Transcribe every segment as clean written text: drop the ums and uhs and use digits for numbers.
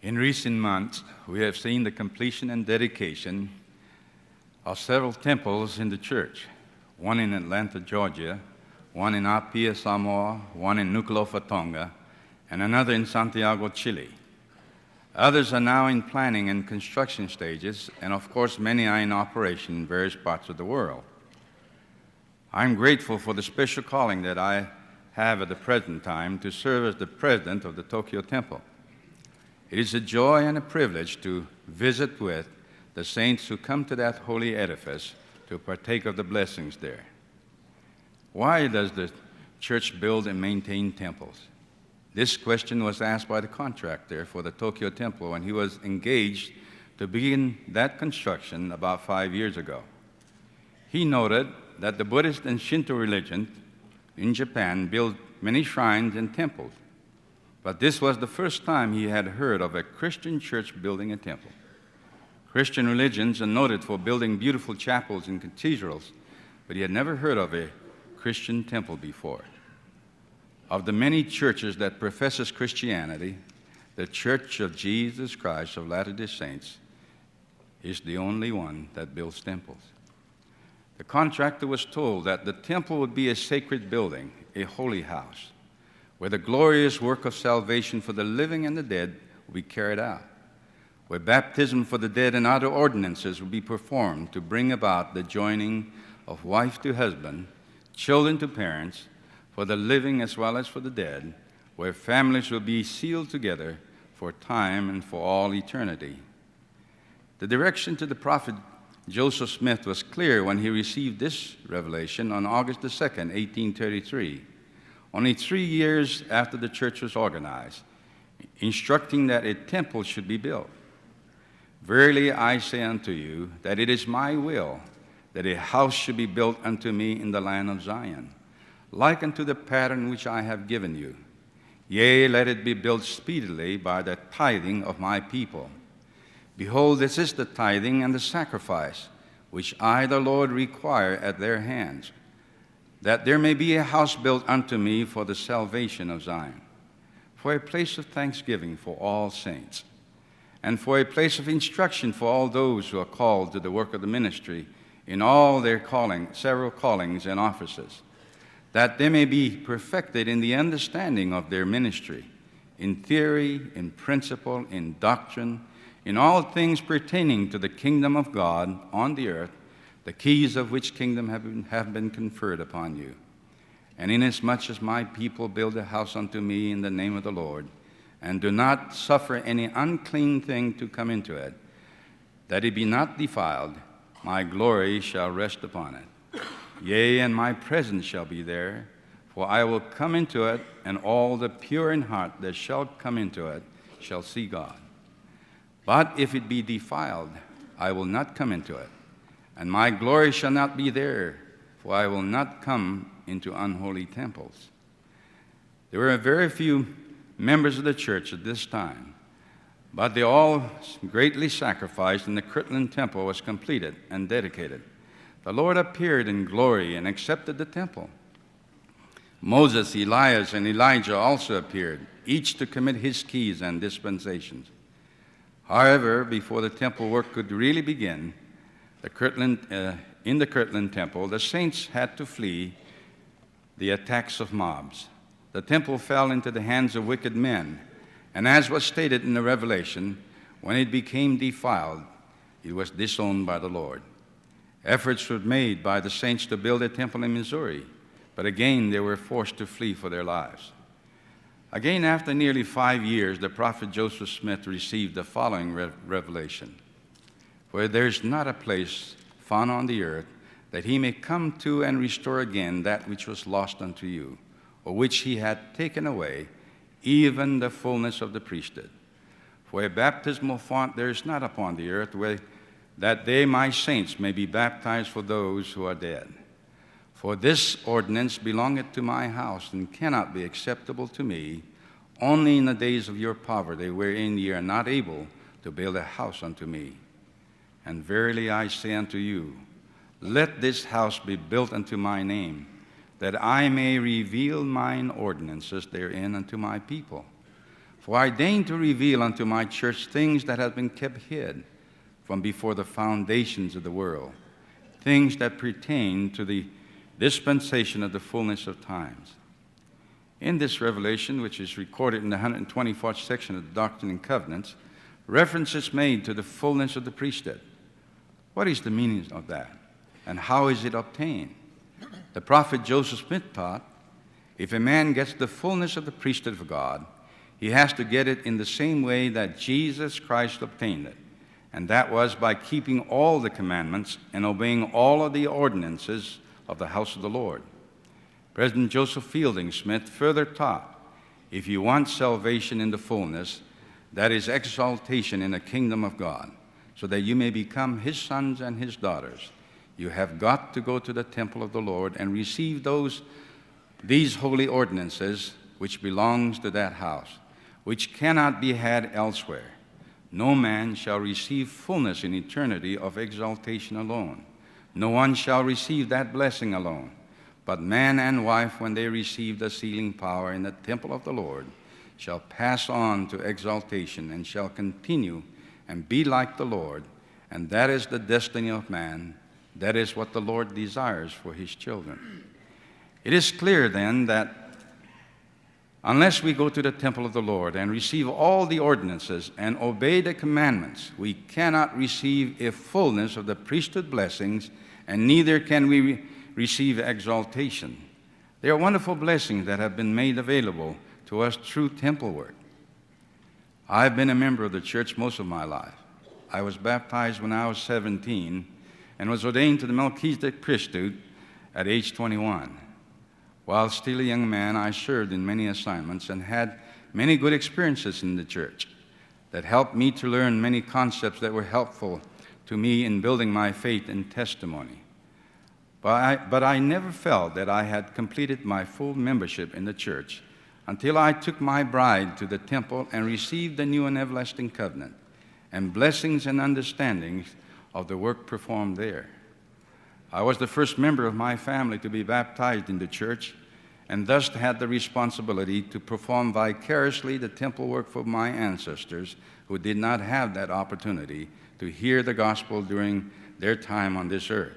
In recent months, we have seen the completion and dedication of several temples in the church, one in Atlanta, Georgia, one in Apia, Samoa, one in Nuku'alofa, Tonga, and another in Santiago, Chile. Others are now in planning and construction stages, and of course, many are in operation in various parts of the world. I'm grateful for the special calling that I have at the present time to serve as the president of the Tokyo Temple. It is a joy and a privilege to visit with the saints who come to that holy edifice to partake of the blessings there. Why does the church build and maintain temples? This question was asked by the contractor for the Tokyo Temple when he was engaged to begin that construction about 5 years ago. He noted that the Buddhist and Shinto religion in Japan build many shrines and temples, but this was the first time he had heard of a Christian church building a temple. Christian religions are noted for building beautiful chapels and cathedrals, but he had never heard of a Christian temple before. Of the many churches that professes Christianity, the Church of Jesus Christ of Latter-day Saints is the only one that builds temples. The contractor was told that the temple would be a sacred building, a holy house, where the glorious work of salvation for the living and the dead will be carried out, where baptism for the dead and other ordinances will be performed to bring about the joining of wife to husband, children to parents, for the living as well as for the dead, where families will be sealed together for time and for all eternity. The direction to the prophet Joseph Smith was clear when he received this revelation on August the 2nd, 1833, only 3 years after the church was organized, instructing that a temple should be built. Verily I say unto you that it is my will that a house should be built unto me in the land of Zion, like unto the pattern which I have given you. Yea, let it be built speedily by the tithing of my people. Behold, this is the tithing and the sacrifice which I, the Lord, require at their hands, that there may be a house built unto me for the salvation of Zion, for a place of thanksgiving for all saints, and for a place of instruction for all those who are called to the work of the ministry in all their several callings and offices, that they may be perfected in the understanding of their ministry, in theory, in principle, in doctrine, in all things pertaining to the kingdom of God on the earth, the keys of which kingdom have been conferred upon you. And inasmuch as my people build a house unto me in the name of the Lord, and do not suffer any unclean thing to come into it, that it be not defiled, my glory shall rest upon it. Yea, and my presence shall be there, for I will come into it, and all the pure in heart that shall come into it shall see God. But if it be defiled, I will not come into it, and my glory shall not be there, for I will not come into unholy temples. There were very few members of the church at this time, but they all greatly sacrificed, and the Kirtland Temple was completed and dedicated. The Lord appeared in glory and accepted the temple. Moses, Elias, and Elijah also appeared, each to commit his keys and dispensations. However, before the temple work could really begin, in the Kirtland Temple, the saints had to flee the attacks of mobs. The temple fell into the hands of wicked men, and as was stated in the Revelation, when it became defiled, it was disowned by the Lord. Efforts were made by the saints to build a temple in Missouri, but again they were forced to flee for their lives. Again, after nearly 5 years, the prophet Joseph Smith received the following revelation. For there is not a place found on the earth that he may come to and restore again that which was lost unto you, or which he had taken away, even the fullness of the priesthood. For a baptismal font there is not upon the earth, where that they, my saints, may be baptized for those who are dead. For this ordinance belongeth to my house, and cannot be acceptable to me, only in the days of your poverty, wherein ye are not able to build a house unto me. And verily I say unto you, let this house be built unto my name, that I may reveal mine ordinances therein unto my people. For I deign to reveal unto my church things that have been kept hid from before the foundations of the world, things that pertain to the dispensation of the fullness of times. In this revelation, which is recorded in the 124th section of the Doctrine and Covenants, reference is made to the fullness of the priesthood. What is the meaning of that? And how is it obtained? The prophet Joseph Smith taught, if a man gets the fullness of the priesthood of God, he has to get it in the same way that Jesus Christ obtained it, and that was by keeping all the commandments and obeying all of the ordinances of the house of the Lord. President Joseph Fielding Smith further taught, if you want salvation in the fullness, that is exaltation in the kingdom of God, so that you may become his sons and his daughters, you have got to go to the temple of the Lord and receive these holy ordinances which belongs to that house, which cannot be had elsewhere. No man shall receive fullness in eternity of exaltation alone. No one shall receive that blessing alone. But man and wife, when they receive the sealing power in the temple of the Lord, shall pass on to exaltation and shall continue and be like the Lord. And that is the destiny of man. That is what the Lord desires for his children. It is clear then that unless we go to the temple of the Lord and receive all the ordinances and obey the commandments, we cannot receive a fullness of the priesthood blessings, and neither can we receive exaltation. There are wonderful blessings that have been made available to us through temple work. I've been a member of the church most of my life. I was baptized when I was 17 and was ordained to the Melchizedek priesthood at age 21. While still a young man, I served in many assignments and had many good experiences in the church that helped me to learn many concepts that were helpful to me in building my faith and testimony. But I never felt that I had completed my full membership in the church until I took my bride to the temple and received the new and everlasting covenant and blessings and understandings of the work performed there. I was the first member of my family to be baptized in the church and thus had the responsibility to perform vicariously the temple work for my ancestors who did not have that opportunity to hear the gospel during their time on this earth.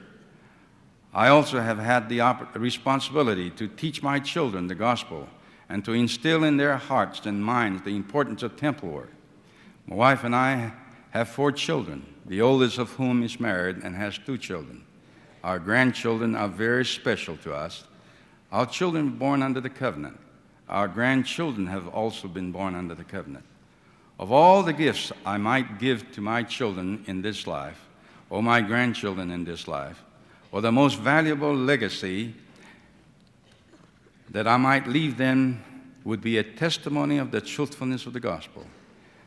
I also have had the responsibility to teach my children the gospel and to instill in their hearts and minds the importance of temple work. My wife and I have 4 children, the oldest of whom is married and has 2 children. Our grandchildren are very special to us. Our children were born under the covenant. Our grandchildren have also been born under the covenant. Of all the gifts I might give to my children in this life, or my grandchildren in this life, or the most valuable legacy that I might leave them would be a testimony of the truthfulness of the gospel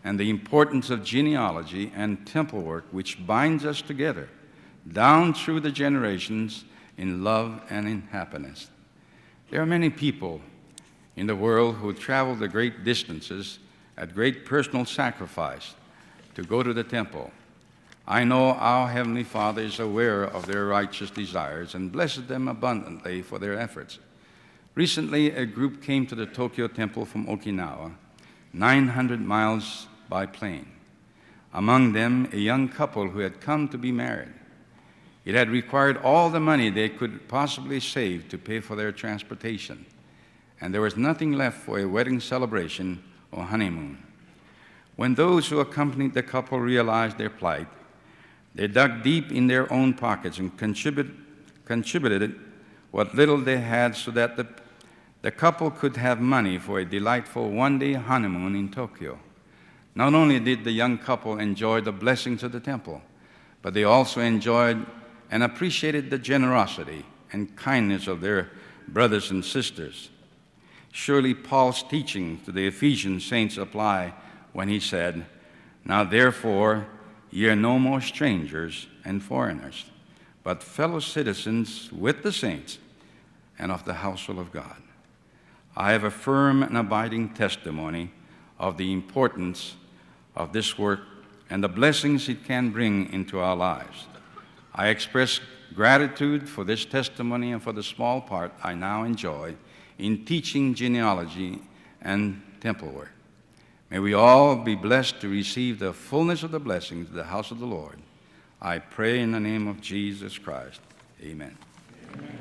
and the importance of genealogy and temple work, which binds us together down through the generations in love and in happiness. There are many people in the world who travel the great distances at great personal sacrifice to go to the temple. I know our Heavenly Father is aware of their righteous desires and blesses them abundantly for their efforts. Recently, a group came to the Tokyo Temple from Okinawa, 900 miles by plane. Among them, a young couple who had come to be married. It had required all the money they could possibly save to pay for their transportation, and there was nothing left for a wedding celebration or honeymoon. When those who accompanied the couple realized their plight, they dug deep in their own pockets and contributed what little they had so that the couple could have money for a delightful one-day honeymoon in Tokyo. Not only did the young couple enjoy the blessings of the temple, but they also enjoyed and appreciated the generosity and kindness of their brothers and sisters. Surely Paul's teaching to the Ephesian saints apply when he said, "Now therefore ye are no more strangers and foreigners, but fellow citizens with the saints and of the household of God." I have a firm and abiding testimony of the importance of this work and the blessings it can bring into our lives. I express gratitude for this testimony and for the small part I now enjoy in teaching genealogy and temple work. May we all be blessed to receive the fullness of the blessings of the house of the Lord. I pray in the name of Jesus Christ. Amen. Amen.